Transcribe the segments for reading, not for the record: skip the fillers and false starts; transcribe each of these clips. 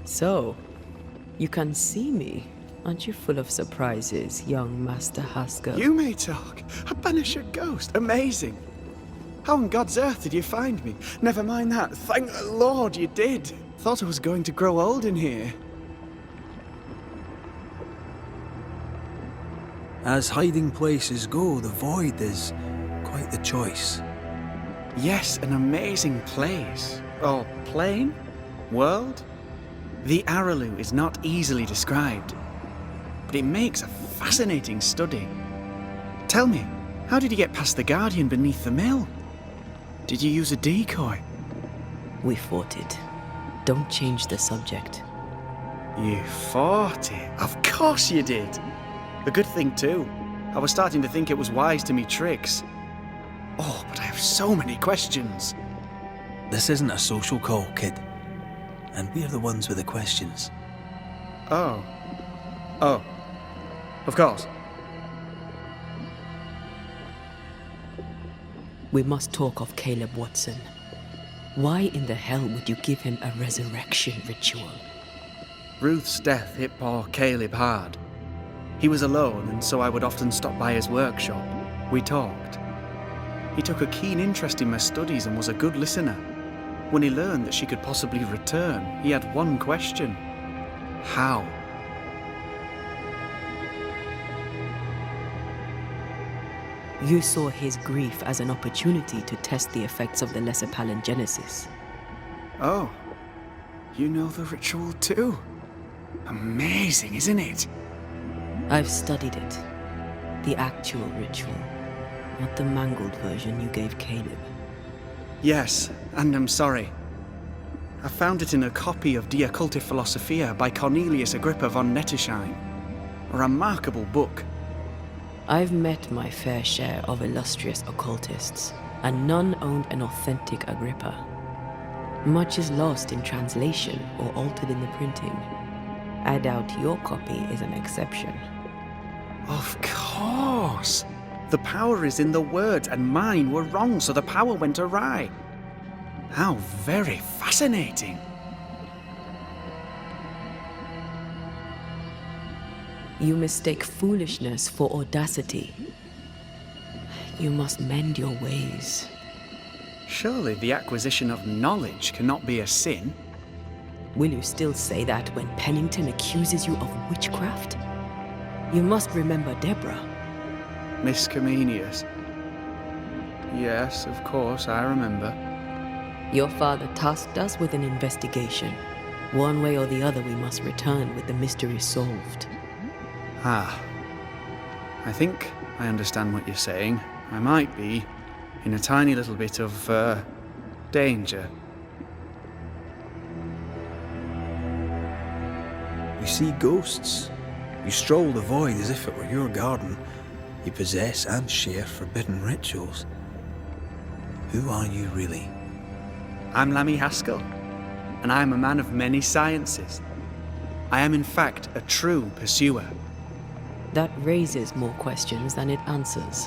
So, you can see me. Aren't you full of surprises, young Master Haskell? You may talk. A Banisher ghost. Amazing. How on God's earth did you find me? Never mind that. Thank the Lord you did. Thought I was going to grow old in here. As hiding places go, the Void is quite the choice. Yes, an amazing place. Or plane? World? The Arallu is not easily described, but it makes a fascinating study. Tell me, how did you get past the Guardian beneath the mill? Did you use a decoy? We fought it. Don't change the subject. You fought it? Of course you did. A good thing too. I was starting to think it was wise to me tricks. Oh, but I have so many questions. This isn't a social call, kid. And we're the ones with the questions. Oh. Oh. Of course. We must talk of Caleb Watson. Why in the hell would you give him a resurrection ritual? Ruth's death hit poor Caleb hard. He was alone, and so I would often stop by his workshop. We talked. He took a keen interest in my studies and was a good listener. When he learned that she could possibly return, he had one question. How? You saw his grief as an opportunity to test the effects of the lesser palingenesis. Oh, you know the ritual too? Amazing, isn't it? I've studied it. The actual ritual, not the mangled version you gave Caleb. Yes, and I'm sorry. I found it in a copy of De Occulti Philosophia by Cornelius Agrippa von Nettesheim. A remarkable book. I've met my fair share of illustrious occultists, and none owned an authentic Agrippa. Much is lost in translation or altered in the printing. I doubt your copy is an exception. Of course! The power is in the words, and mine were wrong, so the power went awry. How very fascinating. You mistake foolishness for audacity. You must mend your ways. Surely the acquisition of knowledge cannot be a sin. Will you still say that when Pennington accuses you of witchcraft? You must remember Deborah. Miss Comenius. Yes, of course, I remember. Your father tasked us with an investigation. One way or the other, we must return with the mystery solved. Ah. I think I understand what you're saying. I might be in a tiny little bit of, danger. You see ghosts. You stroll the Void as if it were your garden. You possess and share forbidden rituals. Who are you really? I'm Lammy Haskell, and I am a man of many sciences. I am in fact a true pursuer. That raises more questions than it answers.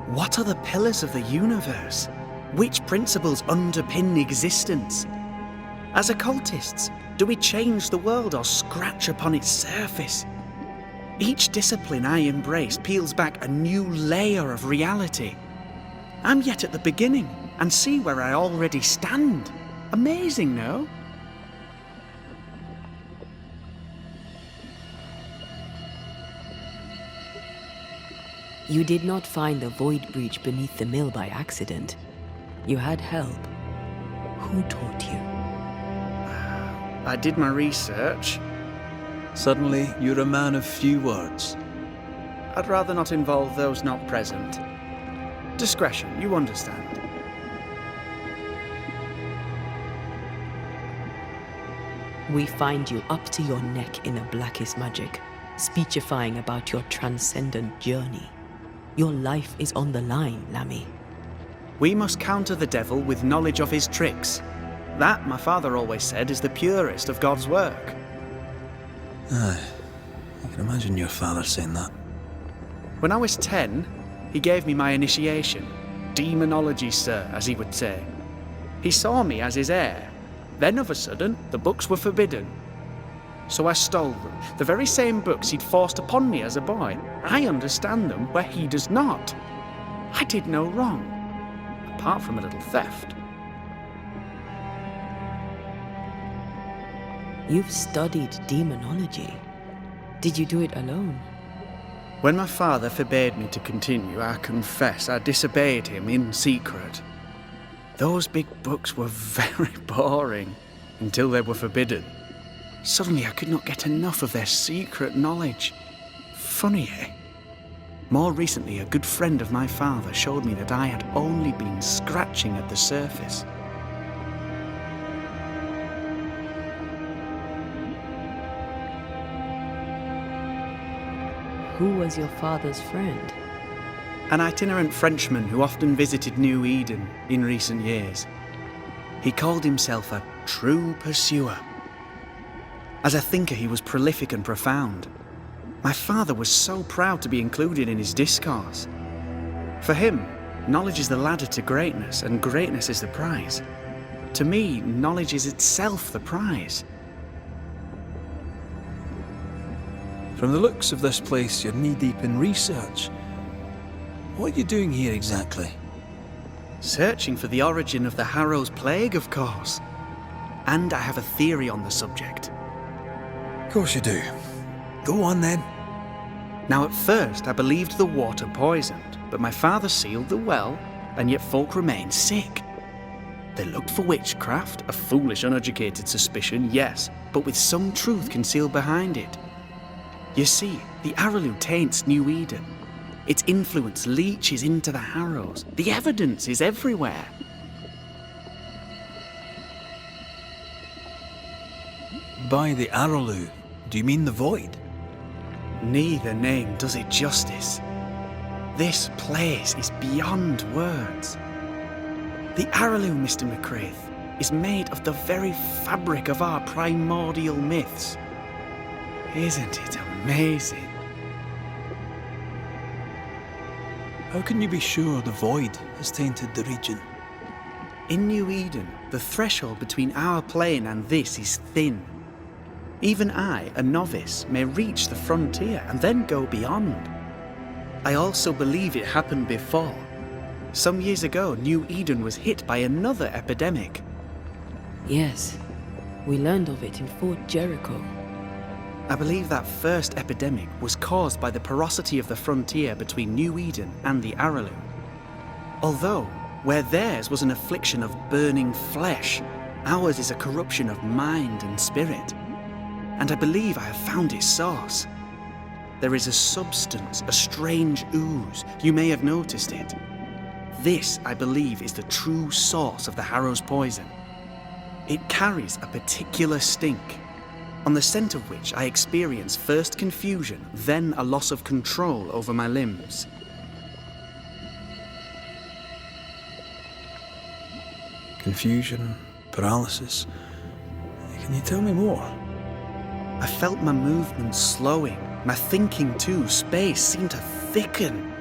What are the pillars of the universe? Which principles underpin existence? As occultists, do we change the world or scratch upon its surface? Each discipline I embrace peels back a new layer of reality. I'm yet at the beginning, and see where I already stand. Amazing, no? You did not find the void breach beneath the mill by accident. You had help. Who taught you? I did my research. Suddenly, you're a man of few words. I'd rather not involve those not present. Discretion, you understand. We find you up to your neck in the blackest magic, speechifying about your transcendent journey. Your life is on the line, Lammy. We must counter the devil with knowledge of his tricks. That, my father always said, is the purest of God's work. I can imagine your father saying that. When I was 10, he gave me my initiation. Demonology, sir, as he would say. He saw me as his heir. Then of a sudden, the books were forbidden. So I stole them, the very same books he'd forced upon me as a boy. I understand them where he does not. I did no wrong, apart from a little theft. You've studied demonology. Did you do it alone? When my father forbade me to continue, I confess I disobeyed him in secret. Those big books were very boring until they were forbidden. Suddenly I could not get enough of their secret knowledge. Funny, eh? More recently, a good friend of my father showed me that I had only been scratching at the surface. Who was your father's friend? An itinerant Frenchman who often visited New Eden in recent years. He called himself a true pursuer. As a thinker, he was prolific and profound. My father was so proud to be included in his discourse. For him, knowledge is the ladder to greatness, and greatness is the prize. To me, knowledge is itself the prize. From the looks of this place, you're knee-deep in research. What are you doing here exactly? Searching for the origin of the Harrow's plague, of course. And I have a theory on the subject. Of course you do. Go on then. Now, at first, I believed the water poisoned, but my father sealed the well, and yet folk remained sick. They looked for witchcraft, a foolish, uneducated suspicion, yes, but with some truth concealed behind it. You see, the Arallu taints New Eden. Its influence leaches into the Harrows. The evidence is everywhere. By the Arallu, do you mean the void? Neither name does it justice. This place is beyond words. The Arallu, Mr. McCraith, is made of the very fabric of our primordial myths. Isn't it amazing? How can you be sure the void has tainted the region? In New Eden, the threshold between our plane and this is thin. Even I, a novice, may reach the frontier and then go beyond. I also believe it happened before. Some years ago, New Eden was hit by another epidemic. Yes, we learned of it in Fort Jericho. I believe that first epidemic was caused by the porosity of the frontier between New Eden and the Arallu. Although, where theirs was an affliction of burning flesh, ours is a corruption of mind and spirit. And I believe I have found its source. There is a substance, a strange ooze. You may have noticed it. This, I believe, is the true source of the Harrow's poison. It carries a particular stink, on the scent of which I experience first confusion, then a loss of control over my limbs. Confusion, paralysis. Can you tell me more? I felt my movements slowing, my thinking too. Space seemed to thicken.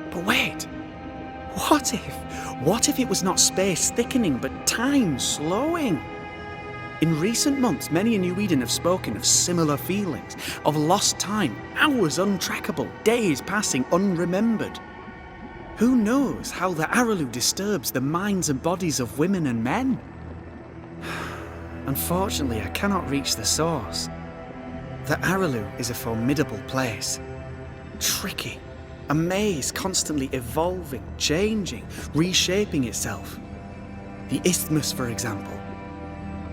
But wait, what if it was not space thickening, but time slowing? In recent months, many in New Eden have spoken of similar feelings, of lost time, hours untrackable, days passing unremembered. Who knows how the Arallu disturbs the minds and bodies of women and men? Unfortunately, I cannot reach the source. The Arallu is a formidable place. Tricky, a maze constantly evolving, changing, reshaping itself. The isthmus, for example.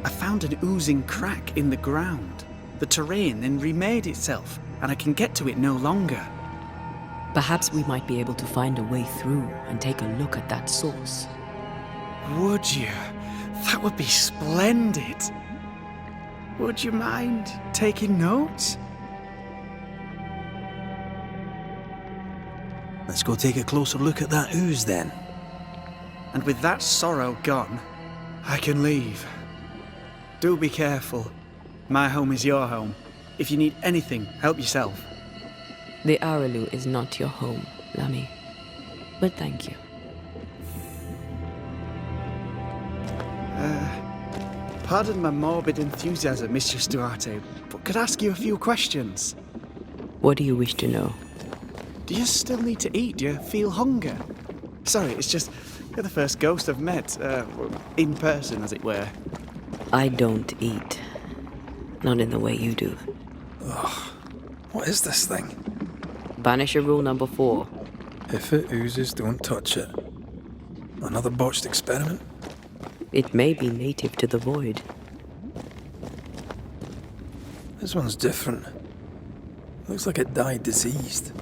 I found an oozing crack in the ground. The terrain then remade itself, and I can get to it no longer. Perhaps we might be able to find a way through and take a look at that source. Would you? That would be splendid. Would you mind taking notes? Let's go take a closer look at that ooze then. And with that sorrow gone, I can leave. Do be careful. My home is your home. If you need anything, help yourself. The Arallu is not your home, Lamy. But thank you. Pardon my morbid enthusiasm, Mistress Duarte, but could I ask you a few questions? What do you wish to know? Do you still need to eat? Do you feel hunger? Sorry, it's just, you're the first ghost I've met, in person, as it were. I don't eat. Not in the way you do. Ugh. What is this thing? Banisher rule number 4. If it oozes, don't touch it. Another botched experiment? It may be native to the void. This one's different. Looks like it died diseased.